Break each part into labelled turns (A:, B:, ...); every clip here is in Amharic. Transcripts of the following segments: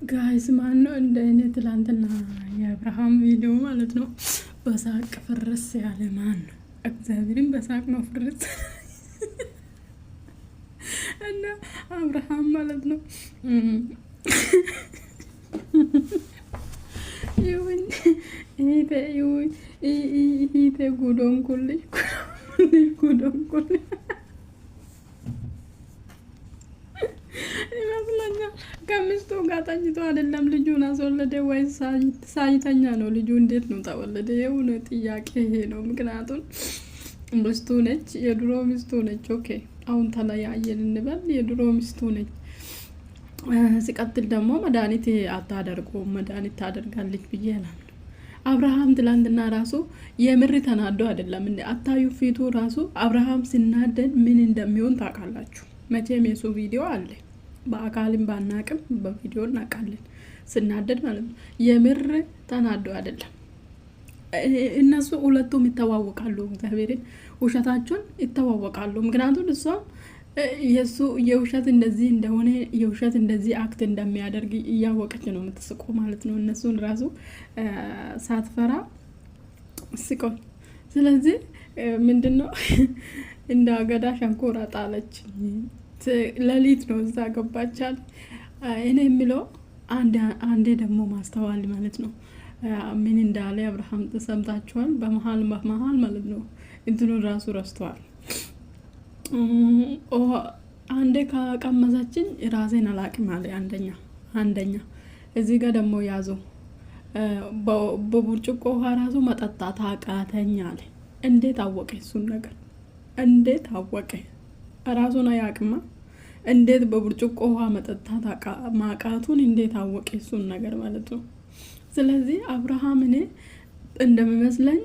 A: ጋይስ ማን ነው እንደ እኔ ትላንትና የአብርሃም ቪዲዮ ማለት ነው በሳቅ ፍርስ ያለ ማን ነው? እግዚአብሔርን በሳቅ ነው ፍርስ እና አብርሃም ማለት ነው ይሁን ይሄ ጉዶን ኩልሽ ይመስለኛል ከሚስቱ ጋር ተኝቶ አይደለም ልጁን አስወለደ ወይስ ሳይተኛ ነው? ልጁ እንዴት ነው ተወለደ? የሆነ ጥያቄ ይሄ ነው። ምክንያቱም ሚስቱ ነች፣ የድሮ ሚስቱ ነች። ኦኬ አሁን ተለያየን እንበል፣ የድሮ ሚስቱ ነች። ሲቀጥል ደግሞ መድኃኒት አታደርገውም፣ መድኃኒት ታደርጋለች ብዬ ነው። አብርሃም ትላንትና ራሱ የምር ተናዶ አይደለም እንዴ? አታዩ ፊቱ ራሱ አብርሃም ሲናደድ ምን እንደሚሆን ታውቃላችሁ? መቼም የሱ ቪዲዮ አለ፣ በአካልም ባናቅም በቪዲዮ እናውቃለን። ስናደድ ማለት ነው። የምር ተናዶ አይደለም። እነሱ ሁለቱም ይተዋወቃሉ። እግዚአብሔርን ውሸታቸውን ይተዋወቃሉ። ምክንያቱም እሷ የሱ የውሸት እንደዚህ እንደሆነ የውሸት እንደዚህ አክት እንደሚያደርግ እያወቀች ነው የምትስቆ ማለት ነው። እነሱን ራሱ ሳትፈራ ስቆ። ስለዚህ ምንድነው እንደ አገዳ ሸንኮራ ጣለች። ለሊት ነው እዛ ገባቻል። እኔ የሚለው አንዴ ደግሞ ማስተዋል ማለት ነው። ምን እንዳለ አብርሃም ተሰምታችኋል? በመሃል ማለት ነው እንትኑን ራሱ ረስተዋል። አንዴ ከቀመሰችኝ ራሴን አላቅም አለ። አንደኛ እዚህ ጋር ደግሞ ያዙ በቡርጭቆ ውሃ ራሱ መጠጣት አቃተኝ አለ። እንዴት አወቀ? እሱን ነገር እንዴት አወቀ? ራሱን አያቅማ። እንዴት በቡርጭቆ ውሃ መጠጣት ማቃቱን እንዴት አወቀ? እሱን ነገር ማለት ነው። ስለዚህ አብርሃም እኔ እንደሚመስለኝ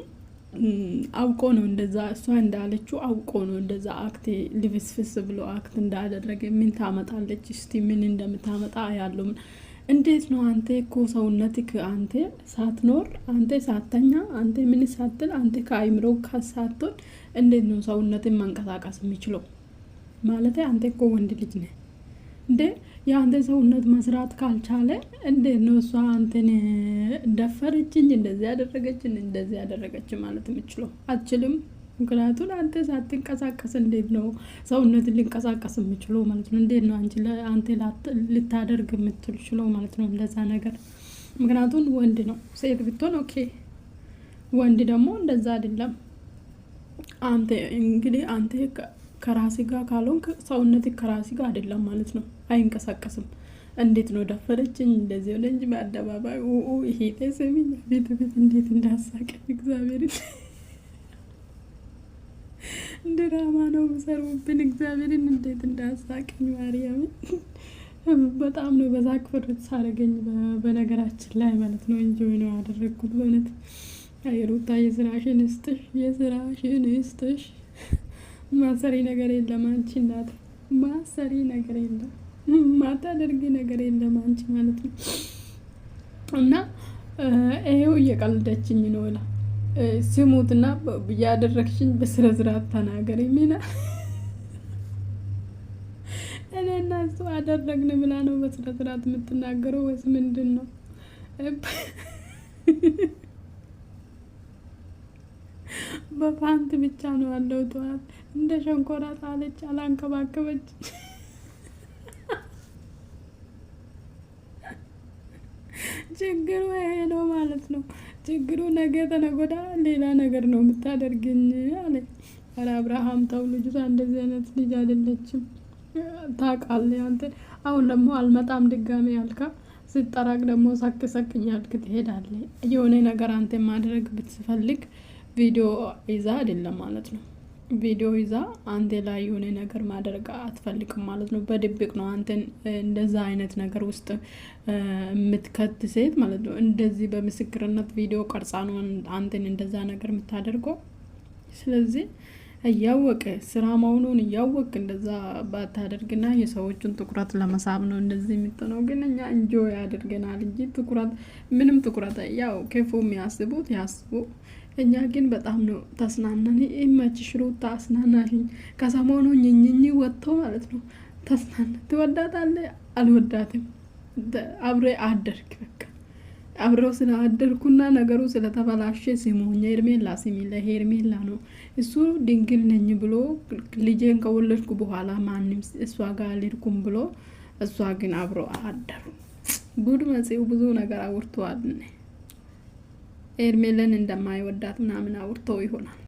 A: አውቆ ነው እንደዛ፣ እሷ እንዳለችው አውቆ ነው እንደዛ አክት ልፍስፍስ ብሎ አክት እንዳደረገ። ምን ታመጣለች እስቲ? ምን እንደምታመጣ ያለው እንዴት ነው? አንተ እኮ ሰውነትክ አንተ ሳትኖር፣ አንተ ሳተኛ፣ አንተ ምን ሳትል፣ አንተ ከአይምሮ ሳትሆን እንዴት ነው ሰውነትን መንቀሳቀስ የሚችለው? ማለት አንተ እኮ ወንድ ልጅ ነህ እንዴ? የአንተ ሰውነት መስራት ካልቻለ እንዴት ነው እሷ አንተን ደፈረችኝ፣ እንደዚህ ያደረገች ማለት የምችለው? አትችልም። ምክንያቱም አንተ ሳትንቀሳቀስ እንዴት ነው ሰውነትን ሊንቀሳቀስ የምችለው ማለት ነው? እንዴት ነው አንተ ልታደርግ የምትችለው ማለት ነው እንደዛ ነገር? ምክንያቱም ወንድ ነው። ሴት ብትሆን ኦኬ፣ ወንድ ደግሞ እንደዛ አይደለም። አንተ እንግዲህ አንተ ከራሲ ጋር ካልሆንክ ሰውነት ከራሲ ጋር አይደለም ማለት ነው፣ አይንቀሳቀስም። እንዴት ነው ደፈረችኝ እንደዚህ ሆነ እንጂ በአደባባይ ይሄ ተሰሚኝ ቤት እንዴት እንዳሳቀኝ እግዚአብሔር ድራማ ነው መሰሩብን። እግዚአብሔርን እንዴት እንዳሳቀኝ ማርያም በጣም ነው በዛክ ፍርት ሳረገኝ። በነገራችን ላይ ማለት ነው እንጆይ ነው ያደረኩት በእውነት። አይሩታ የስራሽን ይስጥሽ። ማሰሪ ነገር የለም አንቺ እናት፣ ማሰሪ ነገር የለም፣ ማታደርጊ ነገር የለም አንቺ ማለት ነው። እና ይሄው እየቀልደችኝ ነው ላ ስሙትና ያደረግሽኝ በስነ ስርዓት ተናገሪ። ሚና እኔና እሱ አደረግን ብላ ነው በስነ ስርዓት የምትናገረው ወይስ ምንድን ነው? በፓንት ብቻ ነው ያለው። ጠዋት እንደ ሸንኮራ ጣለች፣ አላንከባከበች። ችግሩ ይሄ ነው ማለት ነው። ችግሩ ነገ ተነጎዳ ሌላ ነገር ነው የምታደርግኝ አለ። ኧረ አብርሃም ተው፣ ልጅቷ እንደዚህ አይነት ልጅ አይደለችም። ታውቃለህ አንተ። አሁን ደግሞ አልመጣም ድጋሜ ያልካ ስጠራቅ ደግሞ ሳክ እያልክ ትሄዳለህ። የሆነ ነገር አንተ ማድረግ ብትፈልግ ቪዲዮ ይዛ አይደለም ማለት ነው። ቪዲዮ ይዛ አንተ ላይ የሆነ ነገር ማድረግ አትፈልግም ማለት ነው። በድብቅ ነው አንተን እንደዛ አይነት ነገር ውስጥ የምትከት ሴት ማለት ነው። እንደዚህ በምስክርነት ቪዲዮ ቀርጻ ነው አንተን እንደዛ ነገር የምታደርገው። ስለዚህ እያወቀ ስራ መሆኑን እያወቅ እንደዛ ባታደርግና የሰዎችን ትኩረት ለመሳብ ነው እንደዚህ የምትነው። ግን እኛ እንጆይ ያደርገናል እንጂ ትኩረት ምንም ትኩረት ያው ከፉ የሚያስቡት ያስቡ። እኛ ግን በጣም ነው ተስናናን። ይመችሽ ሩታ አስናናሽኝ። ከሰሞኑ ኝኝኝ ወጥቶ ማለት ነው ተስናና። ትወዳታለህ? አልወዳትም አብሬ አደርክ በቃ አብረው ስላደርኩና ነገሩ ስለተበላሸ ሲሞኝ ሄርሜላ ሲሚ ለሄርሜላ ነው እሱ ድንግል ነኝ ብሎ ልጄን ከወለድኩ በኋላ ማንም እሷ ጋር አልሄድኩም ብሎ እሷ ግን አብረው አደሩ። ጉድ መጽው ብዙ ነገር አውርተዋል። ሄርሜላን እንደማይወዳት ምናምን አውርተው ይሆናል።